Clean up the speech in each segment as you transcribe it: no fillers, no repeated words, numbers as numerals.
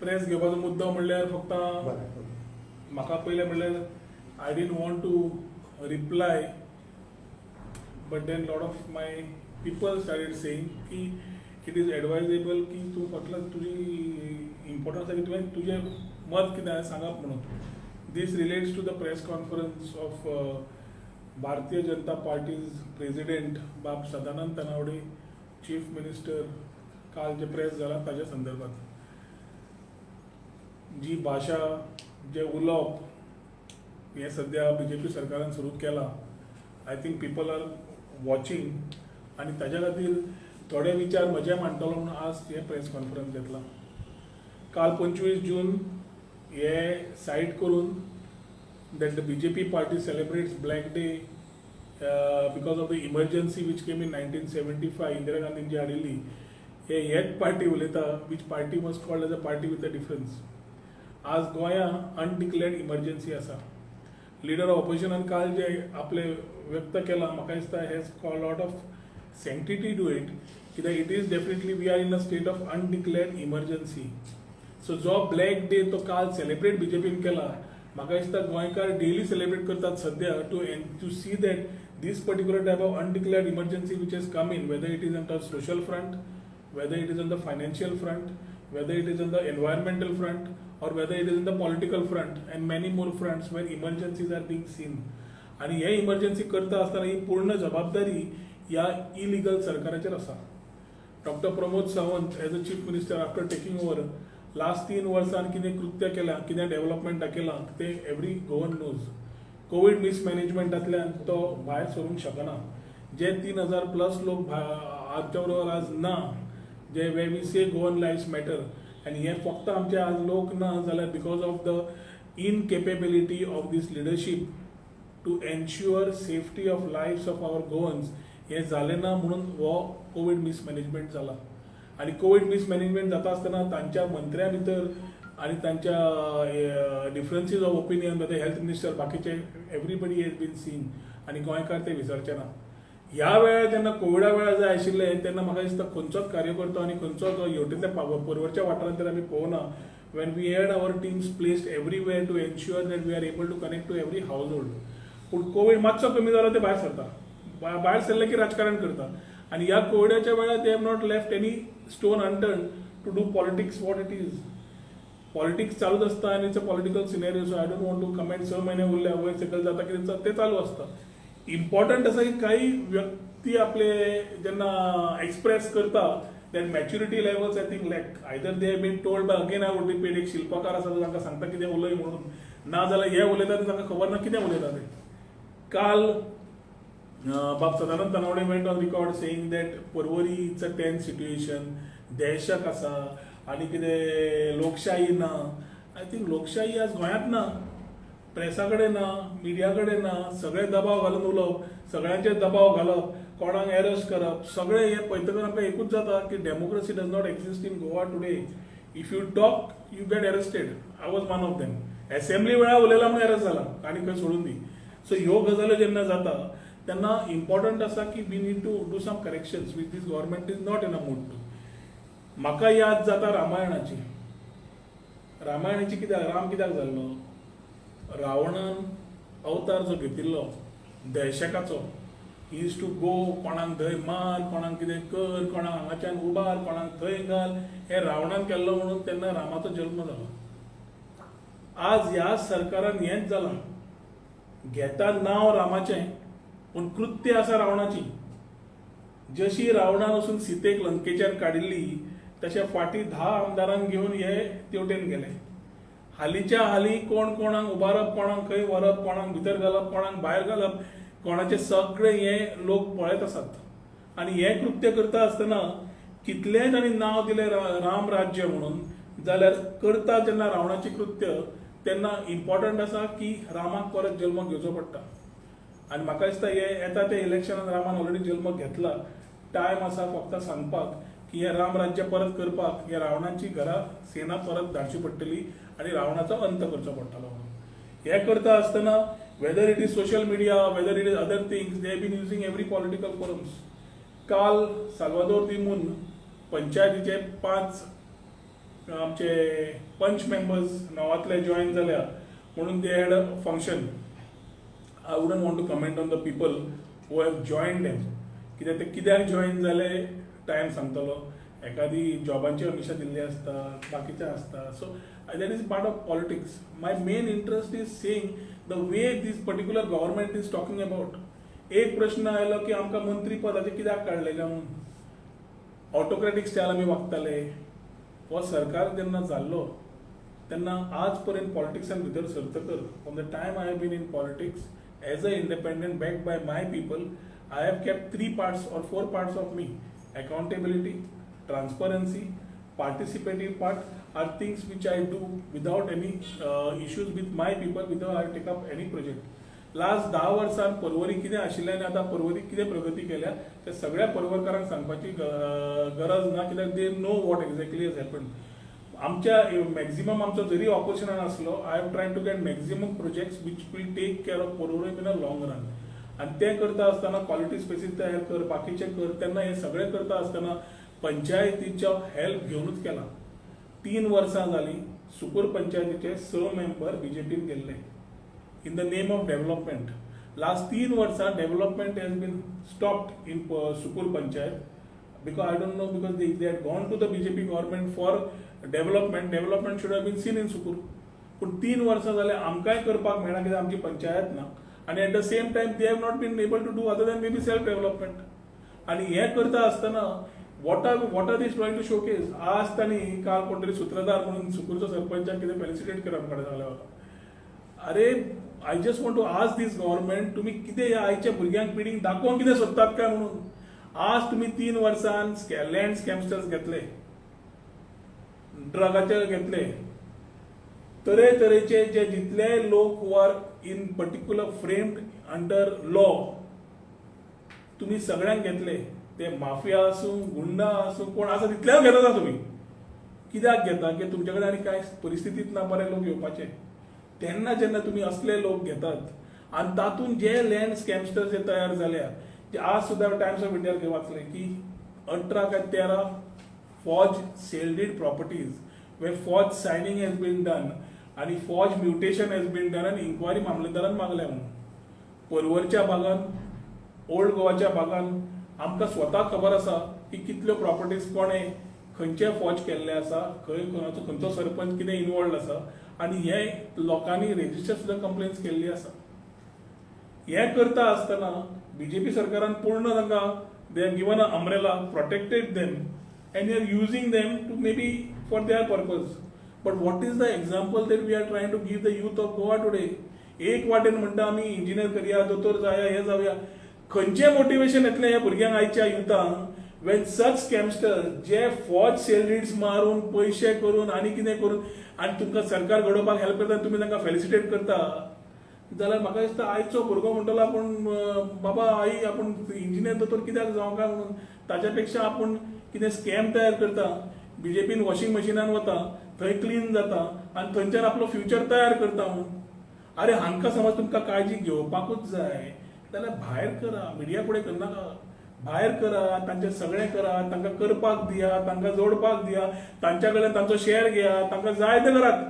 Press घेवपाचो मुद्दो म्हणल्यार फक्त म्हाका पयलें म्हणल्यार I didn't want to reply, but then lot of my people started saying की इट इज एडवायजेबल की तूं फाटल्यान तुजी इम्पॉर्टन्स आसा की तुवें तुजें मत कितें सांगप म्हणून. This relates to the press conference of Bharatiya Janata parties president बाब सदानंद तनावडे, चीफ मिनिस्टर, काल जे प्रेस जाला ताज्या संदर्भात. जी भाशा, जे उलोवप हें सद्या BJP सरकारान सुरू केलां, I think people are watching आनी ताज्या खातीर थोडे विचार म्हजे मांडटलो म्हणून आज हे प्रेस कॉन्फरन्स घेतला. काल 25 जून हे सायट करून that the BJP party celebrates Black Day because of the emergency which came in 1975, Indira Gandhi ji हाडिल्ली. हे एक पार्टी उलयता which party was called as a party with a difference. आज गोंया अनडिक्लेअर्ड इमर्जन्सी आसा. लिडर ऑफ ऑपोजिशनान काल जे आपले व्यक्त केला, म्हाका दिसता has got lot of sanctity to it, कित्याक it is definitely we are in a state of undeclared emergency. So जो ब्लॅक डे तो काल सेलिब्रेट BJPन केला, म्हाका दिसता गोंयकार डेली सेलिब्रेट करतात सद्या to see that this particular type of undeclared emergency which is come in, whether it is on the social front, whether it is on the financial front, whether it is on the environmental front, or whether it is in the political front and many more fronts where emergencies are being seen. आणि हे emergency करता असताना ही पूर्ण जबाबदारी या illegal सरकाराचेर आसा. Doctor Pramod Sawant as a chief minister after taking over last 3 वर्सान कितें कृत्य केलां, कितें डेव्हलपमेंट केलां ते एवरी गोवन नोज. कोविड मिसमॅनेजमेंटांतल्यान तो भायर सरूंक शकना. जे 3000+ लोक आमच्या बरोबर आज ना, जे way we say Goan lives matter, आणि हे फक्त आमचे आज लोक ना जाल्यार because of the incapability of this leadership to ensure safety of lives of our Goans. हे जालें ना म्हणून हो कोविड मिसमॅनेजमेंट जाला. आणि कोविड मिसमॅनेजमेंट जाता आसतना तांच्या मंत्र्यां भितर आणि तांच्या डिफरन्सीस ऑफ ओपिनियन मध्ये हेल्थ मिनिस्टर बाकीचे एवरीबडी हेज बीन सीन, आणि गोंयकार ते विसरचे ना. ह्या वेळार जेन्ना कोविडा वेळार जाय आशिल्लें तेन्ना म्हाका दिसता खंयचोच कार्यकर्तो आनी खंयचोच हेवटेंतल्या परवरच्या वाठारांत तर आमी पळोवना. When we had our teams placed everywhere to ensure that we are able to connect to every household. पूण कोविड मातसो कमी जालो ते भायर सरता, भायर सरले की राजकारण करता. आणि ह्या कोविडाच्या वेळार they have not left any stone unturned to do politics what it is. Politics चालूच आसता आनी it's a political scenario. So I don't want to comment. 6 महिने उरले, वयर सकयल जाता कितें ते चालू आसता. इम्पॉर्टंट आसा की काही व्यक्ती आपले जेन्ना एक्सप्रेस करता that maturity levels I think lack either they have been told by again I would repeat. एक शिल्पकार आसा तांकां सांगता कितें उलय म्हणून, ना जाल्यार हे उलयता ते तांकां खबर ना कितें उलयता ते. काल बाब Sadanand Tanavade went on record saying that Porvorim it's a tense situation, दहशत आसा आनी कितें लोकशाही ना. आय थिंक लोकशाही आज गोंयांत ना, प्रेसा कडेन ना, मिडिया कडेन ना. सगळे दबाव घालून उलोवप, सगळ्यांचेर दबाव घालप, कोणाक अरेस्ट करप, सगळे हे पळयतकच आमकां एकूच जाता की democracy does not exist in Goa today. If you talk you get arrested. I was one of them. Assembly वेळार उलयला म्हणून अरेस्ट जाला आनी खंय सोडून दी. सो ह्यो गजाल्यो जेन्ना जाता तेन्ना इम्पॉर्टंट आसा की we need to do some corrections which this government is not in a mood to. म्हाका याद जाता रामायणाची. रामायणाची कित्याक, राम कित्याक जाल्लो, रावणान अवतार जो घेतिल्लो दहशकाचो, ही इज टू गो, कोणाक थंय मार, कोणाक कितें कर, कोणाक हांगाच्यान उबार, कोणाक थंय घाल, हे रावणान केल्लो म्हणून तेन्ना रामाचो जल्म जालो. आज ह्या सरकारान हेंच जालां. घेता नांव रामाचें पूण कृत्य आसा रावणाची. जशी रावणान वचून सीतेक लंकेच्यान काडिल्ली तशें फाटीं 10 आमदारांक घेवन हे तेवटेन गेले. हालींच्या हालीं कोण कोणाक उबारप, कोणाक खंय व्हरप, कोणाक भितर घालप, कोणाक भायर घालप, कोणाचे सगळे हे लोक पळयत आसात. आनी हे कृत्य करता आसतना कितलेंय तांणी नांव दिलें राम राज्य म्हणून, जाल्यार करता जेन्ना रावणाची कृत्य तेन्ना इम्पॉर्टंट आसा की रामाक परत जल्म घेवचो पडटा. आनी म्हाका दिसता हे येता ते इलेक्शनान रामान ऑलरेडी जल्म घेतला. टायम आसा फक्त सांगपाक की हे राम राज्य परत करपाक हे रावणाची घरा सेना परत धाडची पडटली आनी रावणाचो अंत करचो पडटलो म्हणून. हे करता आसतना whether it is social media, whether it is other things, they have been using every political forums. काल साल्वादोर दिमून पंचायतीचे 5 आमचे पंच मेंबर्स नवातले जॉईन जाल्या म्हणून they had a function. I wouldn't want to comment on the people who have join them, कित्याक ते कित्याक join जाले टायम सांगतलो. एखादी जॉबांची अमिशा दिल्ली असता, बाकीचे असता. So that is part of politics. My main interest is saying the way this particular government is talking about. एक प्रश्न आयलो की आमकां मंत्री पदाचे कित्याक काडले काय म्हणून. ऑटोक्रेटिक स्टायल आमी वागताले. हो सरकार जेन्ना जाल्लो तेन्ना आज पर्यंत पॉलिटिक्सान भितर सरतकर, from the time I have been in politics as a independent backed by my people, I have kept 3 parts or 4 parts of me. Accountability, transparency, participative part are things which I do without any issues with my people, without I take up any project. Last 10 वर्सांत पर्वरी कितें आशिल्लें आनी आतां पर्वरी कितें प्रगती केल्या ते सगळ्या पर्वरकारांक सांगपाची गरज ना, कित्याक they know what exactly has happen. आमच्या मॅक्झिमम आमचो जरी ऑपोजिशनान आसलो, I am trying to get maximum projects which will take care of Porvorim in a long run. आणि ते करता असताना क्वालिटी स्पेसीस तयार कर, बाकीचे कर, त्यांना हे सगळे करता असताना पंचायतीच्या हेल्प घेऊनच केला. 3 वर्सां जाली सुकूर पंचायतीचे 6 मेंबर बीजेपीन गेल्ले in the name of development. Last 3 वर्सां development has been stopped in Sukur panchayat because I don't know, because they had gone to the BJP government for development should have been seen in Sukur. पण 3 वर्सां जाले आमकांय करपाक मेळना कित्याक आमची पंचायत ना. आणि at the same time they have not been able to do other than may be self development. आणि हे करता असताना what are these trying to showcase. आज तांणी काल कोण तरी सूत्रधार म्हणून सुकूरचो सरपंचाक कितें फेलिसिटेट करप कडेन जालें म्हाका. अरे I just want to ask this government, तुमी कितें ह्या आयच्या भुरग्यांक पिढीक दाखोवंक कितें सोदतात काय म्हणून. आज तुम्ही 3 वर्सांत लँड स्कॅमस्टर्स घेतले, ड्रगाचे घेतले, तरेतरेचे जे जितले लोक वर in particular framed under law तुम्ही सगळ्यांक घेतले. ते माफिया आसूं, गुंडा आसूं, कोण आसा तितल्याक घेता तुम्ही. कित्याक घेता की तुमचे कडेन आनी कांय परिस्थितीच ना बरे लोक येवपाचे. तेन्ना जेन्ना तुम्ही असले लोक घेतात आनी तातूंत जे लँड स्कॅमस्टर्स जे तयार जाल्या, आज सुद्धा टाइम्स ऑफ इंडिया वाचले की 18 काय 13 false sale deed properties where false signing has been done आणि false mutation has been done आणि इन्क्वायरी मामलेदारान मागल्या म्हणून. पर्वरच्या भागान, ओल्ड गोवाच्या भागान आमकां स्वता खबर आसा की कितल्यो प्रॉपर्टीज कोणे खंयचे फॉज केल्ले आसा, खंयचो सरपंच कितें इनवॉल्ड आसा, आणि हे लोकांनी रेजिस्टर सुद्धा कंप्लेन्स केल्ली आसा. हे करता असताना बीजेपी सरकारान पूर्ण तांकां they are given a umbrella, protected them and they are using them to may be for their purpose. But what is the example that we are trying to give the youth of Goa today. एक वाटेन म्हणटा आमी engineer करया, दोतोर जाया, हे जावया. खंयचें motivation येतलें ह्या भुरग्यांक आयच्या युथांक वेन सच स्कॅमस्टर जे फॉज सेल डीड्स मारून पयशे करून आनी कितें करून आनी तुमकां सरकार घडोवपाक हेल्प करता, तुमी तांकां फेलिसिटेट करता, जाल्यार म्हाका दिसता आयचो भुरगो म्हणटलो आपूण बाबा आई आपूण इंजिनियर दोतोर कित्याक जावं काय म्हणून. ताच्या पेक्षा आपूण कितें स्कॅम तयार करता, बीजेपीन वॉशिंग मशिनान वता, थंय क्लीन जाता आनी थंयच्यान आपलो फ्युचर तयार करता म्हणून. अरे हांकां समज तुमकां काळजी घेवपाकूच जाय जाल्यार भायर करा, मिडिया फुडें करनाका. भायर करा, तांचें सगळें करा, तांकां करपाक दिया, तांकां जोडपाक दिया, तांच्या कडल्यान तांचो शेअर घेया, तांकां जाय तें करात.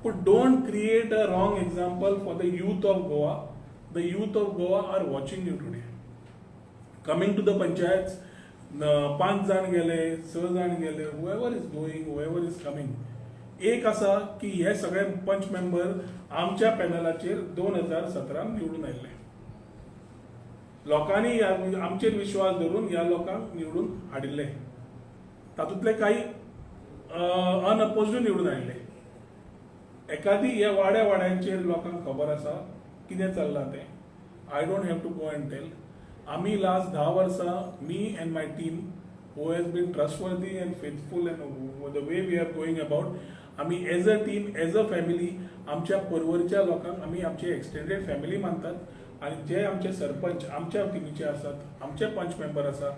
But don't create a wrong example for the youth of Goa. The youth of Goa are watching you today. Coming to the panchayats, 5 जाण गेले, 6 जाण गेले, whoever is going, whoever is coming. एक असा की हे सगळे पंच मेंबर आमच्या पॅनलाचेर 2017 निवडून आयले. लोकांनी आमचेर विश्वास धरून ह्या लोकांक निवडून हाडिल्ले. तातूंतले काही अनअपोज्ड निवडून आयले. एखादी ह्या वाड्यांचेर लोकांक खबर आसा कितें चल्लां तें. I don't have to go and tell. आमी लास्ट 10 वर्सां me and my team who has been trustworthy and faithful and the way we are going about, आमी as a team, as a family आमच्या पर्वरच्या लोकांक आमी आमची extended family मानतात. आणि जे आमचे सरपंच आमच्या टिमीचे आसात, आमचे पंच मेंबर आसा,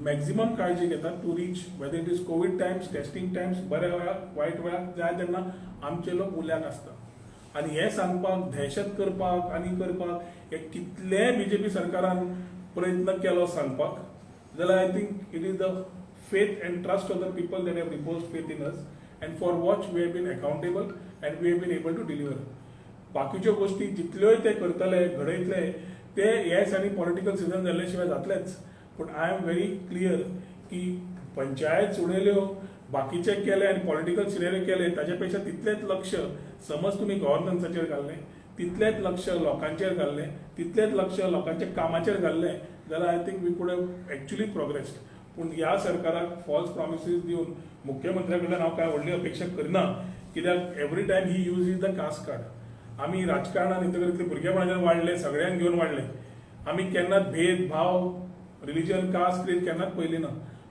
मॅक्झिमम काळजी घेतात to reach whether it is covid times, testing times, बऱ्या वेळाक वायट वेळाक जाय तेन्ना आमचे लोक उल्याक आसता. आणि हे सांगपाक, दहशत करपाक आनी करपाक हे कितले बीजेपी सरकारान प्रयत्न केलो सांगपाक, जाल्यार I think it is the faith and trust of the people that have reposed faith in us. And for watch we have been accountable and we have been able to deliver. बाकीच्यो गोष्टी जितल्योय ते करतले घडयतले ते ह्या दिसांनी political season जाल्ल्या शिवाय जातलेच. पूण आय एम व्हेरी क्लियर की पंचायत उडयल्यो, बाकीचे केले आनी पॉलिटिकल सिनेरियो केले ताचे पेक्षा तितलेच लक्ष समज तुम्ही गव्हर्नन्साचेर घाल्लें, तितलेच लक्ष लोकांचेर घाल्लें, तितलेच लक्ष लोकांच्या कामाचेर घाल्लें जाल्यार I think we could have actually progressed. पूण ह्या सरकाराक फॉल्स प्रॉमिसीस दिवन मुख्यमंत्र्या कडल्यान हांव कांय व्हडली अपेक्षा करना, कित्याक every time he use the caste card. आमी राजकारणान इतले भुरगेपणाच्यान वाडले, सगळ्यांक घेवन वाडले. आमी केन्नाच भेदभाव रिलिजन कास्ट क्रीड केन्नाच पयली ना.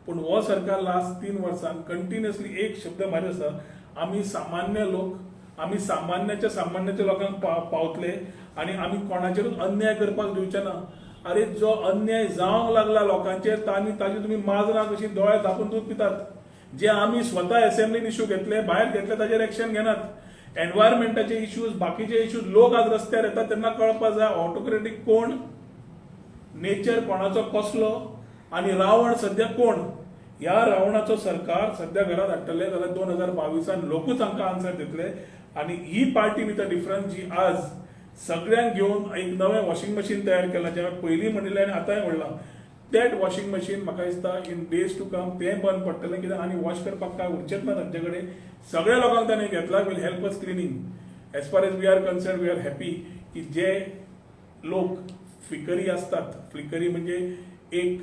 पूण हो सरकार लास्ट 3 वर्सां कंटिन्युअसली एक शब्द मारी आसा, आमी सामान्य लोक, आमी सामान्याच्या लोकांक पावतले आनी आमी कोणाचेरूच अन्याय करपाक दिवचे ना. अरे जो अन्याय जावंक लागला लोकांचेर ताजी तुम्ही माजरां कशी दोळे धापून दूध पितात. जे आमी स्वता असेंब्लीन इश्यू घेतले, भायर घेतले ताचेर एक्शन घेनात. एनवायरमेंटाचे इश्यूज, बाकीचे इश्यूज, लोक आज रस्त्यार येतात तेन्ना कळपाक जाय ऑटोक्रेटिक कोण, नेचर कोणाचो कसलो आनी रावण सध्या कोण. ह्या रावणाचो सरकार सध्या घरात हाडटले जाल्यार 2022 लोकूच हांकां आन्सर दितले. आनी ही पार्टी विथ अ डिफरन्स जी आज सगळ्यांक घेवन एक नवें वॉशिंग मशीन तयार केलां, जें पयलीं म्हणिल्लें आनी आतांय म्हणलां, तेट वॉशिंग मशीन म्हाका दिसता इन डेज टू कम तें बंद पडटलें, कित्याक आनी वॉश करपाक काय उरचेंच ना तांचे कडेन. सगळ्या लोकांक ताणें घेतला, will help us cleaning. As far as we are concern we are happy की जे लोक फ्लिकरी असतात, फ्लिकरी म्हणजे एक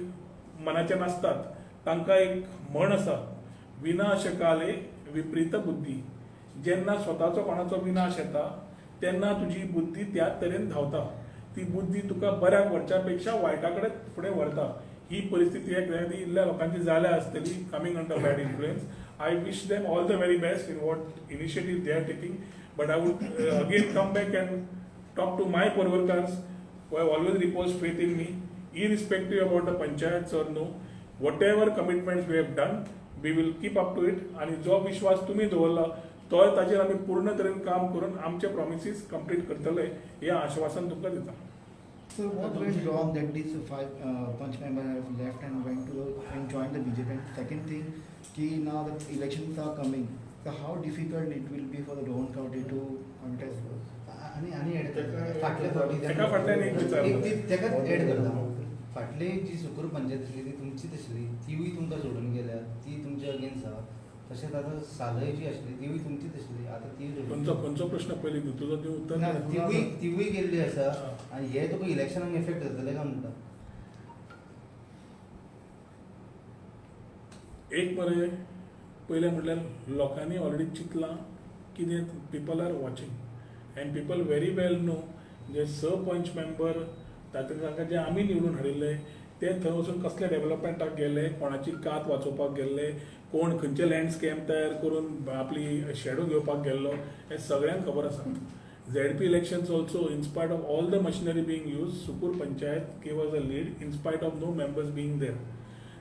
मनाचे नासतात, तांकां एक म्हण आसा, विनाशकाले विपरीत बुद्धी. जेन्ना स्वताचो कोणाचो विनाश येता तेन्ना तुजी बुद्धी त्याच तरेन धांवता. ती बुद्धी तुका बऱ्याक व्हरच्या पेक्षा वायटा कडेन फुडें व्हरता. ही परिस्थिती इल्ल्या लोकांची जाल्या आसतली coming under bad influence. I wish them all the very best in what initiative they are taking. But I would again come back and talk to my Porwarkars who have always reposed faith in me, irrespective about the panchayats or no. Whatever commitments we have done, we will keep up to it. आणि जो विश्वास तुम्ही दवरला तो ताचेर आमी पूर्ण तरेन काम करून आमचे प्रॉमिसीस कंप्लीट करतले हें आश्वासन तुमकां दिता. So what went wrong that these 5 punch members have left and went to and joined the BJP? And second thing, ki now the elections are coming, so how difficult it will be for the Rohan County to contest? आणि फाटले फावटी एका फाटल्यान एक विचारलो. तेकाच add करता. फाटली जी सुकूर पंचायत आसली ती तुमची तसली, तिवूय तुमकां सोडून गेल्या, ती तुमच्या अगेन्स्ट आहा. तशेंच आतां सालय जी आसली तिवूय तुमची तसली, आतां ती खंयचो प्रश्न पयली तुजो ती उत्तर ना, तिवूय गेल्ली आसा. आनी हे तुका इलेक्शनाक इफेक्ट जातले काय म्हणटा. एक मरे पयलें म्हटल्यार लोकांनी ऑलरेडी चिंतलां कितें people are watching and people very well know जे सरपंच मेंबर तांकां जे आमी निवडून हाडिल्ले ते थंय वचून कसले डेव्हलपमेंटाक गेले, कोणाची कात वाचोवपाक गेल्ले, कोण खंयचे लँडस्केप तयार करून आपली शेडो घेवपाक गेल्लो, हें सगळ्यांक खबर आसा. ZP elections also, in spite of all the machinery being used, Sukur Panchayat gave us a lead in spite of no members being there.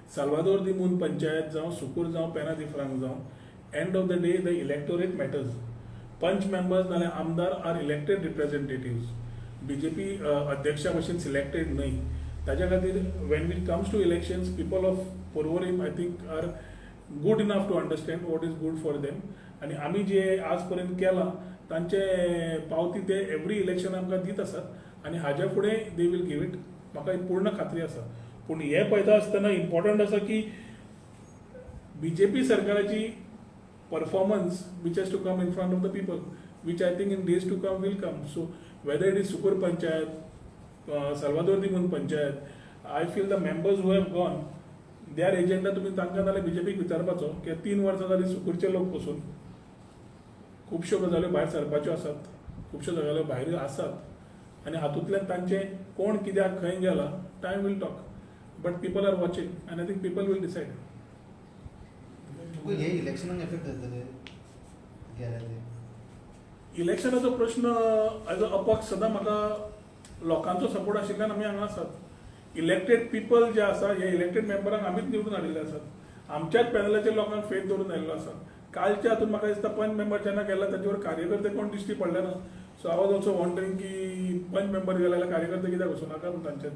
Salvador di Moon Panchayat जावं, Sukur जावं, Pena di Franc जावं, end of the day the electorate matters. Punch members नाल्यार आमदार are elected representatives. BJP अध्यक्षा भशेन selected न्हय. ताच्या खातीर when it comes to elections, people of Porvorim I think are good enough to understand what is good for them. आणि आमी जे आज पर्यंत केलां तांचे पावती ते एवरी इलेक्शन आमकां दित आसात आनी हाज्या फुडें दे वील गिव इट, म्हाका पूर्ण खात्री आसा. पूण हें पळयता आसतना इम्पॉर्टंट आसा की BJP सरकाराची performance which has to come in front of the people, which I think in days to come will come. So whether it is Sukur Panchayat, Salvador di Moon Panchayat, I feel the members who have gone, their agenda तुम्ही तांकां नाल्यार BJPक विचारपाचो की 3 वर्सां जालीं सुकूरचे लोक पसून खुबश्यो गजाल्यो भायर सरपाच्यो आसात, खुबश्यो गजाल्यो भायर आसात आनी हातूंतल्यान तांचें कोण कित्याक खंय गेला time will talk. But people are watching and I think people will decide. हे इलेक्शनाक इफेक्ट जातले गेल्या ते. इलेक्शनाचो प्रश्न एज अ अपक्ष सदां म्हाका लोकांचो सपोर्ट आशिल्ल्यान आमी हांगा आसात. इलेक्टेड पीपल जे आसा हे इलेक्टेड मेंबरांक आमीच निवडून हाडिल्ले आसात. आमच्याच पॅनलाचेर लोकांक फेथ दवरून आयिल्लो आसा. कालच्या हातूंत म्हाका दिसता पंच मेंबर जेन्ना गेला ताचे वर कार्यकर्ते कोण दिश्टी पडले ना. So I was also wondering की पंच मेंबर गेले जाल्यार कार्यकर्ते कित्याक वचूं नाका म्हूण तांचेच.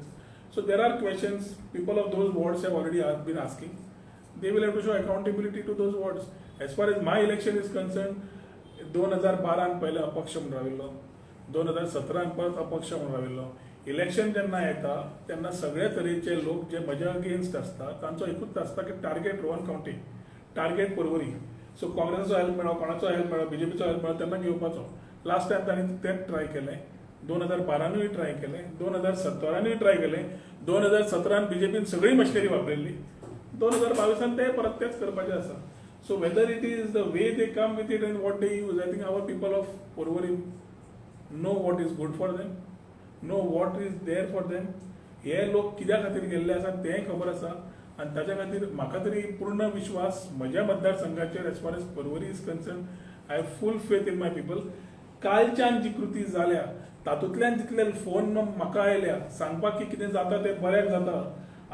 So there are questions people of those wards have already been asking. They will have to show accountability to those wards. As far as my election is concern 2012 पयले अपक्ष म्हणून राविल्लो 2017 परत अपक्ष म्हणून राविल्लो इलेक्शन जेन्ना येता तेन्ना सगळे तरेचे लोक जे म्हज्या अगेन्स्ट आसता तांचो एकूच आसता की target Rohan county target Porvorim so काँग्रेसाचो help मेळ्ळो कोणाचो हेल्प मेळ्ळो बीजेपीचो हेल्प मेळ्ळो तेन्ना घेवपाचो लास्ट टायम तांणी तेंच ट्राय केलें 2012 ट्राय केलें 2017 ट्राय केलें 2017 बीजेपीन सगळी मशिनरी वापरिल्ली 2022 ते परत तेच करपाचें आसा so whether it is the way they come with it and what they use I think our people of Porvorim know what is good for them know what is there for them हे लोक कित्या खातीर गेल्ले आसा तेंय खबर आसा आनी ताच्या खातीर म्हाका तरी पूर्ण विश्वास म्हज्या मतदारसंघाचेर as far as Porvorim is concern I have full faith in my people कालच्यान जी कृती जाल्या तातूंतल्यान जितले फोन म्हाका आयल्या सांगपाक की कितें जाता तें बऱ्याक जाता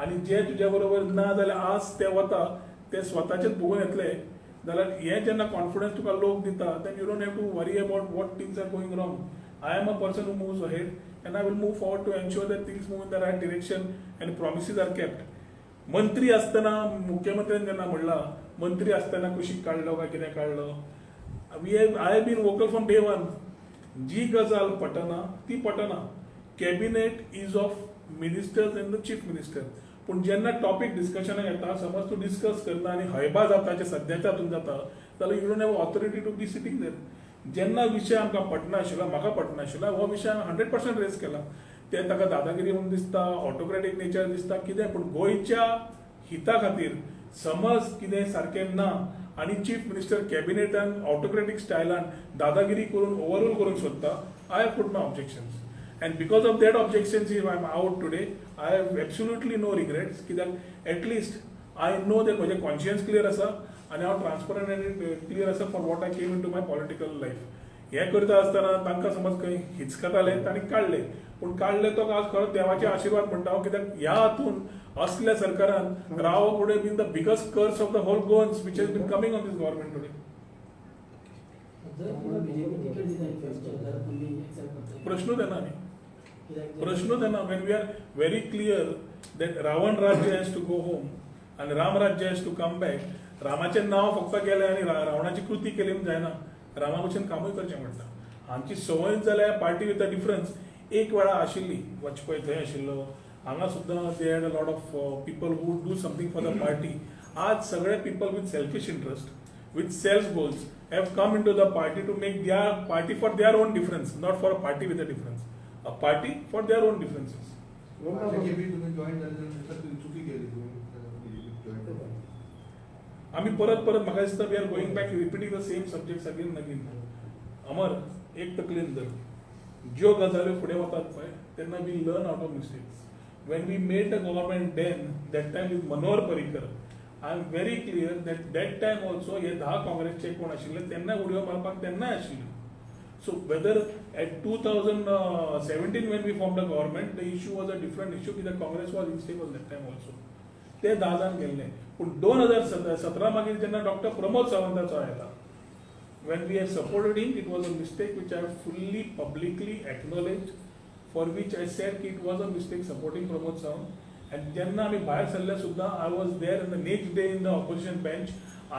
आनी जे तुज्या बरोबर ना जाल्यार आज ते वता ते स्वताचेच भोगून येतले जाल्यार हे जेन्ना कॉन्फिडन्स तुका लोक दिता then you don't have to worry about what things are going wrong I am a person who moves ahead and I will move forward to ensure that things move in the right direction and promises are kept मंत्री आसतना मुख्यमंत्र्यान जेन्ना म्हणला मंत्री आसतना कुशीक काडलो काय कितें काडलो I have been vocal from day one जी गजाल पटना ती पटना cabinet is of ministers and the chief minister पूण जेन्ना टॉपीक डिस्कशनाक येता समज तूं डिस्कस करना आनी हयबा जाता जे सद्याच्या हातून जाता जाल्यार you don't have authority to be sitting there जेन्ना विशय आमकां पटना आशिल्लो म्हाका पटना आशिल्लो हो विशय हांवें 100% रेज केला ते ताका दादागिरी म्हणून दिसता ऑटोक्रेटीक नेचर दिसता कितें पूण गोंयच्या हिता खातीर समज कितें सारकें ना आनी चीफ मिनिस्टर कॅबिनेटान ऑटोक्रेटीक स्टायलान दादागिरी करून ओवरऑल करूंक सोदता I have put my objections and because of that objections if I am out today I have absolutely no regrets कित्याक एटलिस्ट आय नो दॅट म्हजें कॉन्शियन्स क्लियर आसा आनी हांव ट्रान्सपरंट एंड क्लियर आसा for what I came into my political life हें करता आसतना तांकां समज खंय हिचकताले तांणी काडले पूण काडले तो आज खरो देवाचे आशिर्वाद म्हणटा हांव कित्याक ह्या हातून असल्या सरकारान राव फुडें been the biggest curse of the whole Goans which has been coming on this government today प्रश्नूच येना न्ही प्रश्नूच येना when we are very clear that Ravan Rajya has to go home आनी Ram Rajya has to come back रामाचें नांव फक्त केलें आनी रावणाची कृती केली म्हूण जायना रामा भशेन कामूय करचें म्हणटा आमची संवय जाल्यार पार्टी विथ द डिफरन्स एक वेळा आशिल्ली वाजपेयी थंय आशिल्लो हांगा सुद्दां they had a lot of people who do something for the party आज सगळे people with selfish interest with self goals have come in to the party to make their party for their own difference not for a party with a difference a party for their own differences आमी परत परत म्हाका दिसता we are going back repeating the same subjects again again अमर एक तकलेन धर ज्यो गजाल्यो फुडें वतात पळय तेन्ना we learn out of mistakes when we made the government then that time with Manohar Parrikar I am very clear that time also हे 10 काँग्रेसचे कोण आशिल्ले तेन्ना उडयो मारपाक तेन्नाय आशिल्ले so whether at 2017 when we formed the government the issue was a different issue because Congress was unstable that time also ते 10 जाण गेल्ले पूण 2017 मागीर जेन्ना डॉक्टर प्रमोद सावंताचो आयला when we have supported him it was a mistake which I have fully publicly acknowledged for which I said it was a mistake supporting Pramod Sawant and jenna ami bahar sarle sudda I was there in the next day in the opposition bench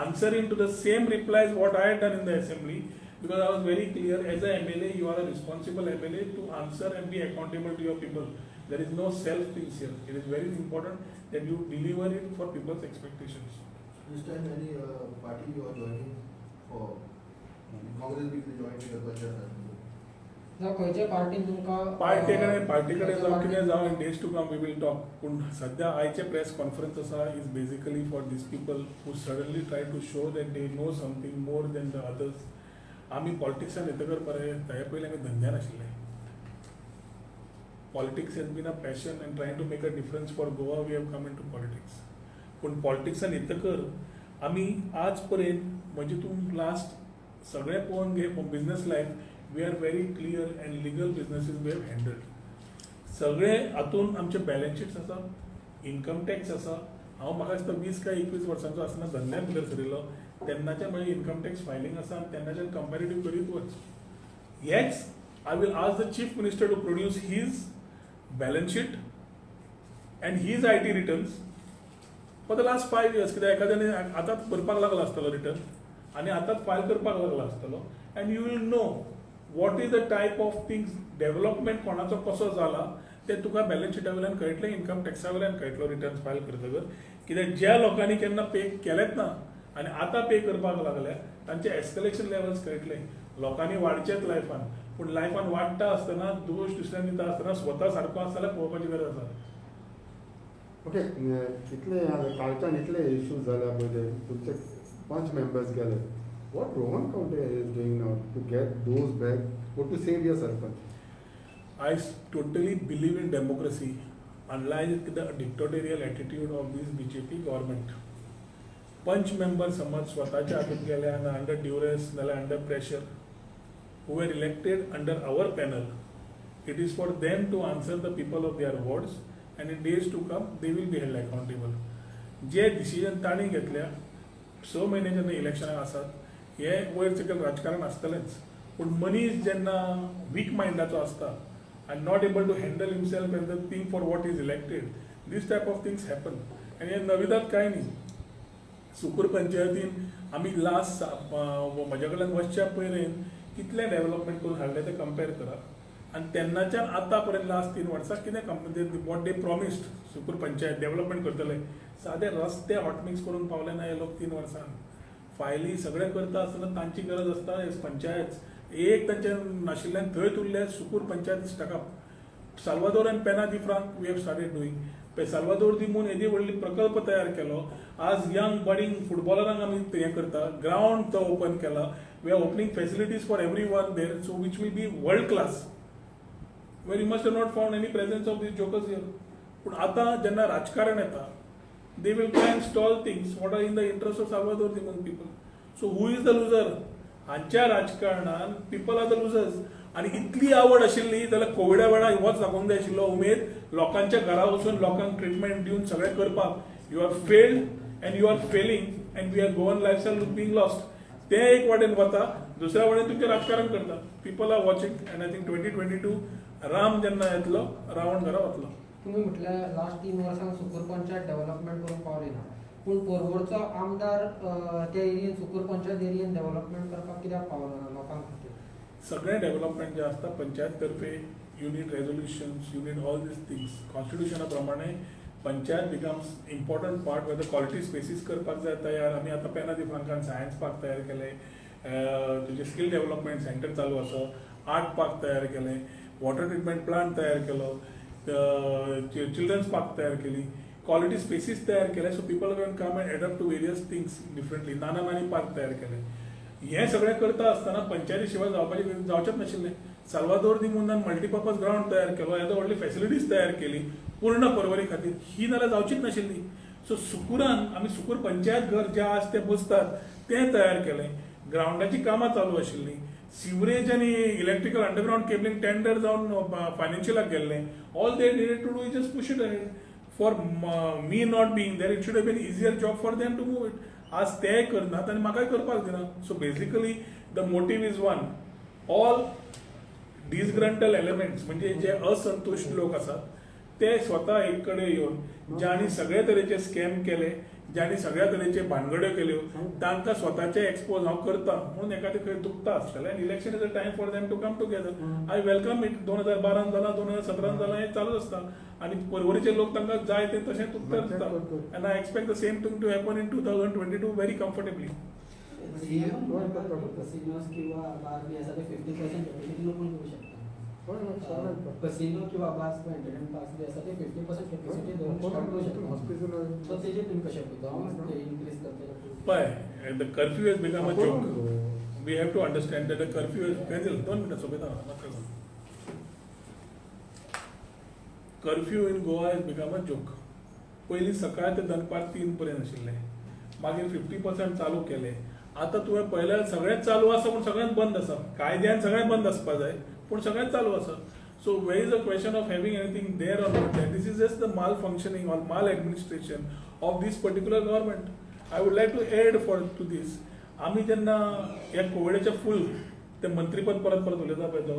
answering to the same replies what I had done in the assembly because I was very clear as a MLA you are a responsible MLA to answer and be accountable to your people there is no self things here it is very important that you deliver it for people's expectations this time any party you are joining for Congress will be joining the budget ना खंयच्या पार्टीन तुमकां party कडेन जावं कितें जावं in days to come we will talk पूण सद्या आयचे प्रेस कॉन्फरन्स आसा is basically for this people who suddenly try to show that they know something more than the others आमी पॉलिटिक्सान येतकर पळय ताचे पयलीं आमी धंद्यान आशिल्ले politics has been a passion and trying to make a difference for Goa we have come in to politics पूण पॉलिटिक्सान येतकर आमी आज पर्यंत म्हणजे तूं लास्ट सगळें पळोवन घे business life we are very clear and legal businesses we have handled सगळे हातून आमचे बॅलन्स शीट्स आसा इन्कम टॅक्स आसा हांव म्हाका दिसता 20 काय 21 वर्सांचो आसतना धंद्यान भितर सरिल्लो तेन्नाचे म्हजे इन्कम टॅक्स फायलिंग आसा आनी तेन्नाच्यान कंपॅरेटीव करीत वच हेच I will ask the chief minister to produce his balance sheet and his IT returns for the last 5 years कित्याक एखाद्याने आतांच भरपाक लागला आसतलो रिटर्न आनी आतांच फायल करपाक लागला आसतलो and you will know what is the type of things development कोणाचो कसो जाला ते तुका बॅलन्स शिटा वयल्यान कळटलें इन्कम टॅक्सा वयल्यान कळटलो रिटर्न्स फायल करतकर कित्याक ज्या लोकांनी केन्ना पे केलेच ना आनी आतां पे करपाक लागल्या तांचे एस्कलेशन लेवल्स कळटले लोकांनी वाडचेच लायफान पूण लायफान वाडटा आसतना दोश दुसऱ्यांक दिता आसतना स्वता सारको आसा जाल्यार पळोवपाची गरज आसा ओके इतले कालच्यान इतले इश्यूज जाल्या पळय तुमचे 5 मेंबर्स गेले what Rohan Khaunte is doing now to get those back or to save your sarpanch? I totally believe in democracy, unlike the dictatorial attitude of this BJP government. पंच मेंबर समज स्वताच्या हातून गेले आनी अंडर ड्युरेस नाल्यार under pressure who were elected under our panel, it is for them to answer the people of their wards and in days to come they will be held accountable. जे decision तांणी घेतल्या 6 म्हयने जेन्ना इलेक्शनाक आसात हे वयर सकयल राजकारण आसतलेंच पूण मनीस जेन्ना वीक मायंडाचो आसता and not able to handle himself and the thing for what is elected, this type of things happen. And हे नविदात काय न्ही सुकूर पंचायतीन आमी लास्ट म्हज्या कडल्यान वचच्या पयलें कितले डेव्हलपमेंट करून हाडले ते कंपेर करा आनी तेन्नाच्यान आतां पर्यंत लास्ट 3 वर्सां कितें what they promised Sukkur panchayat development करतले सादे रस्ते हॉटमिक्स करून पावले ना हे लोक 3 वर्सांन फायली सगळें करता आसतना तांची गरज आसता पंचायत एक तांचे नाशिल्ल्यान थंय उरले सुकूर पंचायत स्टाकअप साल्वादोर आनी Penha de Franca we have started doing Salvador दी म्हूण येदी व्हडली प्रकल्प तयार केलो आज यंग बडिंग फुटबॉलरांक आमी हें करता ग्रावंड तो ओपन केला we are opening facilities for every one there so which will be world class where you must have not found any presence of this jokers here पूण आतां जेन्ना राजकारण येता they will try and stall things what are in the interest of Salvador Dimon people. So who is the loser? हांच्या राजकारणान people are the losers. आणि इतली आवड आशिल्ली जाल्यार कोविडा वेळार होच दाखोवंक जाय आशिल्लो उमेद लोकांच्या घरा वचून लोकांक ट्रिटमेंट दिवन सगळें करपाक you are failed and you are failing and we are Goan lifestyle being lost ते एक वाटेन वता दुसऱ्या वाटेन तुमचें राजकारण करता people are watching and I think 2022 Ram जेन्ना येतलो रावण घरा वतलो तुम्ही म्हटल्या लास्ट 3 वर्सांक सुकूर पंचायत डेव्हलपमेंट करून पावली ना पूण परवडचो आमदार त्या एरियेन सुकूर पंचायत एरियेन डेव्हलपमेंट करपाक कित्याक पावलो ना लोकांक खातीर सगळें डेव्हलपमेंट जे आसता पंचायत तर्फे you need resolutions you need all this things कॉन्स्टिट्युशना प्रमाणे panchayat becomes important part whether quality species करपाक जाय तयार आमी आतां पेना दी फ्रांकान सायन्स पार्क तयार केले तुजे स्कील डेव्हलपमेंट सेंटर चालू आसा आर्ट पार्क तयार केले वॉटर ट्रिटमेंट प्लांट तयार केलो चिल्ड्रन्स पार्क तयार केली क्वालिटी स्पेसीस तयार केले so people can come and adapt to various things differently नानी पार्क तयार केले हे सगळें करता आसतना पंचायती शिवाय जावचेच नाशिल्लें साल्वादोर दी मुंदान मल्टीपर्पज ग्राउंड तयार केलो येदो व्हडली फेसिलिटीज तयार केली पूर्ण परवरी खातीर ही नाल्यार जावचीच नाशिल्ली सो सुकुरान आमी सुकूर पंचायत घर जे आज ते बसतात तें तयार केलें ग्राउंडाची कामां चालू आशिल्लीं सिवरेज आनी इलेक्ट्रिकल अंडरग्राउंड केबलिंग टेंडर जावन फायनान्शियलाक गेल्लें all they needed to do is just push it ahead for me not being there it should have been easier job for them to move it आज ते करनात आनी म्हाकाय करपाक दिना so basically the motive is one all disgruntled elements म्हणजे जे असंतुष्ट लोक आसात ते स्वता एक कडेन येवन ज्यांनी सगळे तरेचे स्कॅम केले ज्यांनी सगळ्या तरेचे भानगड्यो केल्यो तांकां स्वताचे एक्सपोज हांव करता म्हणून एखादें खंय दुखता आसतलें आनी election is a time for them to come together I welcome it 2012 जालां 2017 जालां हें चालूच आसता आनी परवरीचे लोक तांकां जाय ते तशेंच उत्तर दिता आनी I expect the same thing to happen in 2022 very comfortably casinos किंवा बार बी आसा ते 50% कॅपॅसिटी पण घेऊ शकता कसिनो किंवा बार्स एंटरटेनमेंट पार्क्स बी आसा ते 50% कॅपॅसिटी धरून स्टार्ट करू शकता सो तेजे तुम्ही कशें पळयता ते इन्क्रीज करता पळय the curfew has become a joke we have to understand that the curfew has cancel 2 मिनटां सोबत curfew in Goa has become a joke पयलीं सकाळ ते दनपार 3 पर्यंत आशिल्ले मागीर 50% चालू केले आतां तुवें पळयल्यार सगळेंच चालू आसा पूण सगळ्यांत बंद आसा कायद्यान सगळें बंद आसपा जाय पूण सगळेंच चालू आसा so where is a question of having anything there or not there this is just the malfunctioning or maladministration of this particular government I would like to add for to this आमी जेन्ना ह्या कोविडाच्या फूल ते मंत्रीपद परत उलयता पळय तो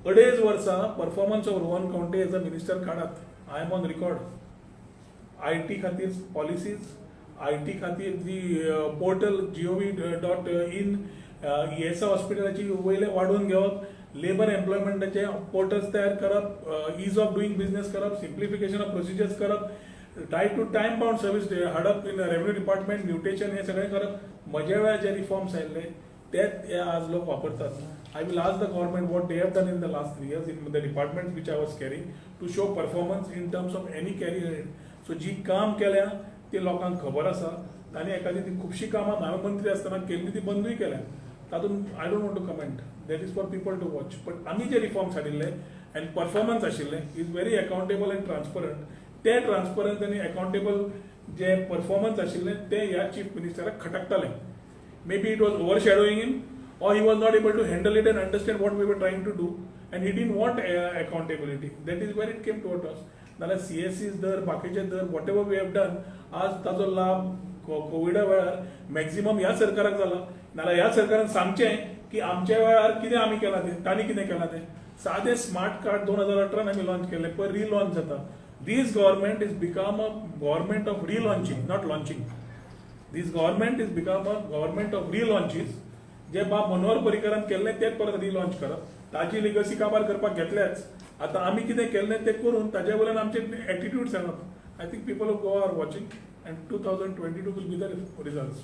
2.5 वर्सां performance of Rohan Khaunte as a minister काडात I am on record IT खातीर पॉलिसीज IT खातीर जी पोर्टल gov.in ESI हॉस्पिटलाची वयले वाडोवन घेवप, लेबर एम्प्लॉयमेंटाचे पोर्टल्स तयार करप, इज ऑफ डुईंग बिझनेस करप, सिम्प्लिफिकेशन ऑफ प्रोसिजर्स करप, टाइम बाउंड सर्व्हिस हाडप इन रेव्हेन्यू डिपार्टमेंट, म्युटेशन हे सगळें करप. म्हजे वेळार जे रिफॉर्म्स आयिल्ले तेच हे आज लोक वापरतात. I will ask the government what they have done in the last 3 years in the departments which I was carrying to show performance in terms of any career. So जी काम केल्या ते लोकांक खबर आसा. तांणी एखादी ती खुबशी कामां हांवें मंत्री आसतना केल्ली ती बंदूय केल्या. तातूंत I don't want to comment. That is for people to watch. But आमी जे रिफॉर्म्स हाडिल्ले आनी परफॉर्मन्स आशिल्ले is very accountable and transparent. ते ट्रान्सपरंट आनी अकाउंटेबल जे परफॉर्मन्स आशिल्ले ते ह्या चीफ मिनिस्टराक खटकताले. Maybe it was overshadowing him, or he was not able to handle it and understand what we were trying to do, and he didn't want accountability. That is where it came to us. नाल्यार CSCs दर, बाकीचे दर, whatever we have done, आज ताजो लाभ कोविडा वेळार maximum ह्या सरकाराक जाला. नाल्यार ह्या सरकारान सांगचें की आमच्या वेळार कितें आमी केलां तें, तांणी कितें केलां तें. सादें स्मार्ट कार्ड 2018 आमी लॉन्च केलें, पळय रिलॉन्च जाता. This government is become a government of relaunching, not launching. This government is become a government of relaunches. जे बाब मनोहर पर्रीकरान केल्लें तेच परत रिलॉन्च करप. ताजी लिगसी काबार करपाक घेतल्याच. आतां आमी कितें केल्लें तें करून ताजे वयल्यान आमचे एटिट्यूड सांगप. I think people of Goa are watching and 2022 will be the results.